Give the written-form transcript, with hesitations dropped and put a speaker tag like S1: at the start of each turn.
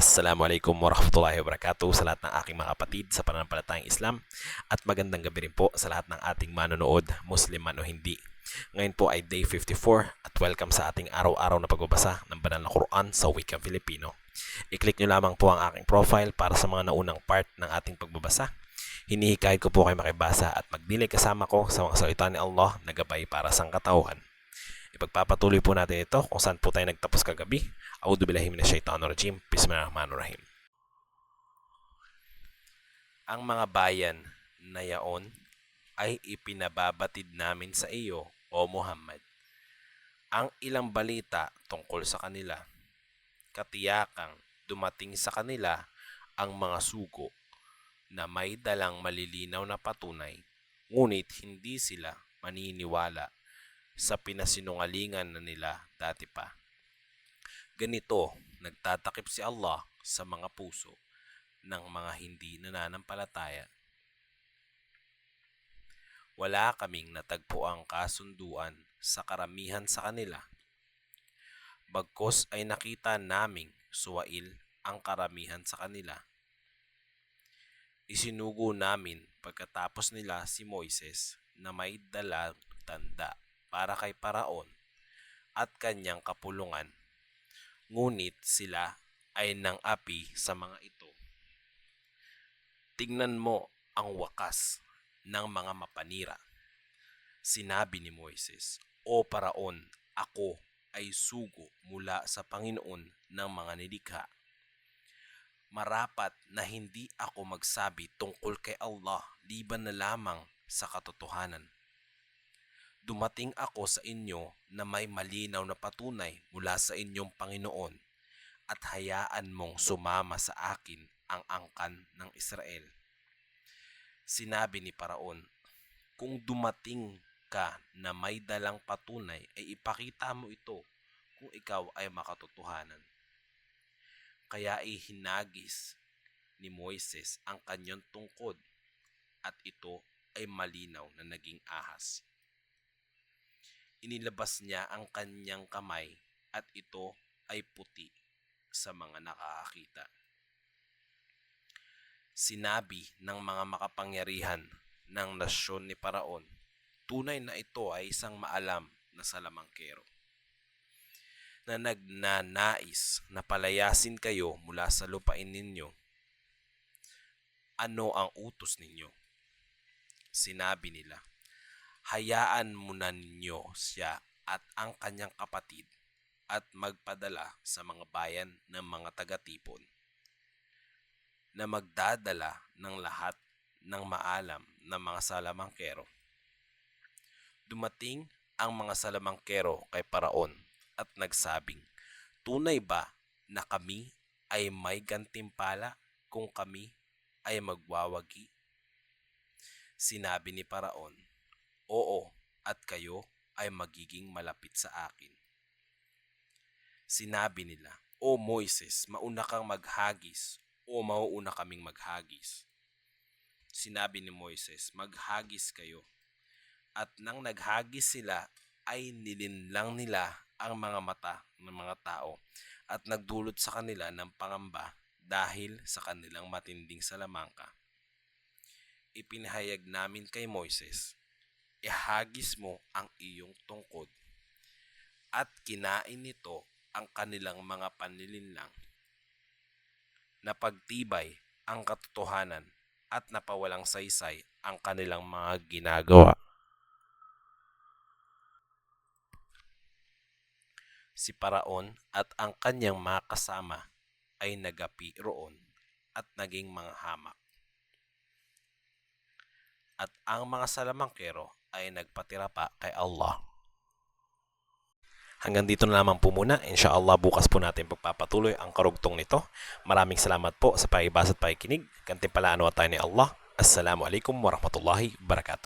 S1: Assalamualaikum warahmatullahi wabarakatuh sa lahat ng aking mga kapatid sa pananampalatayang Islam at magandang gabi rin po sa lahat ng ating manonood, Muslim man o hindi. Ngayon po ay day 54 at welcome sa ating araw-araw na pagbabasa ng banal na Quran sa wikang Filipino. I-click nyo lamang po ang aking profile para sa mga naunang part ng ating pagbabasa. Hinihikayat ko po kayo makibasa at magdilay kasama ko sa mga salita ni Allah na gabay para sa katauhan. Ipagpapatuloy po natin ito kung saan po tayo nagtapos kagabi. A'udhu billahi minasyaitonirrajim. Bismillahirrahmanirrahim. Ang mga bayan na yaon ay ipinababatid namin sa iyo, O Muhammad. Ang ilang balita tungkol sa kanila, katiyakang dumating sa kanila ang mga sugo na may dalang malilinaw na patunay, ngunit hindi sila maniniwala sa pinasinungalingan na nila dati pa. Ganito, nagtatakip si Allah sa mga puso ng mga hindi nananampalataya. Wala kaming natagpuang kasunduan sa karamihan sa kanila. Bagkus ay nakita naming suwail ang karamihan sa kanila. Isinugo namin pagkatapos nila si Moises na may dalang tanda para kay Paraon at kanyang kapulungan, ngunit sila ay nang-api sa mga ito. Tingnan mo ang wakas ng mga mapanira. Sinabi ni Moises, O Paraon, ako ay sugo mula sa Panginoon ng mga nilikha. Marapat na hindi ako magsabi tungkol kay Allah liban na lamang sa katotohanan. Dumating ako sa inyo na may malinaw na patunay mula sa inyong Panginoon at hayaan mong sumama sa akin ang angkan ng Israel. Sinabi ni Paraon, kung dumating ka na may dalang patunay ay ipakita mo ito kung ikaw ay makatotohanan. Kaya ihinagis ni Moises ang kanyang tungkod at ito ay malinaw na naging ahas. Inilabas niya ang kanyang kamay at ito ay puti sa mga nakakakita. Sinabi ng mga makapangyarihan ng nasyon ni Paraon, tunay na ito ay isang maalam na salamangkero na nagnanais na palayasin kayo mula sa lupain ninyo. Ano ang utos ninyo? Sinabi nila, hayaan muna ninyo siya at ang kanyang kapatid at magpadala sa mga bayan ng mga taga-tipon na magdadala ng lahat ng maalam na mga salamangkero. Dumating ang mga salamangkero kay Paraon at nagsabing, tunay ba na kami ay may gantimpala kung kami ay magwawagi? Sinabi ni Paraon, oo, at kayo ay magiging malapit sa akin. Sinabi nila, O Moises, mauna kang maghagis o mauuna kaming maghagis. Sinabi ni Moises, maghagis kayo. At nang naghagis sila ay nilinlang nila ang mga mata ng mga tao at nagdulot sa kanila ng pangamba dahil sa kanilang matinding salamangka. Ipinahayag namin kay Moises, ihagis mo ang iyong tungkod at kinain nito ang kanilang mga panlilinlang. Napagtibay ang katotohanan at napawalang saysay ang kanilang mga ginagawa. Si Paraon at ang kanyang mga kasama ay nagapi roon at naging mga hamak. At ang mga salamangkero ay nagpatira pa kay Allah. Hanggang dito na lamang po muna. Inshallah bukas po natin pagpapatuloy ang karugtong nito. Maraming salamat po sa pakibasa at pakikinig. Gantimpalaan nawa tayo ni Allah. Assalamualaikum warahmatullahi wabarakatuh.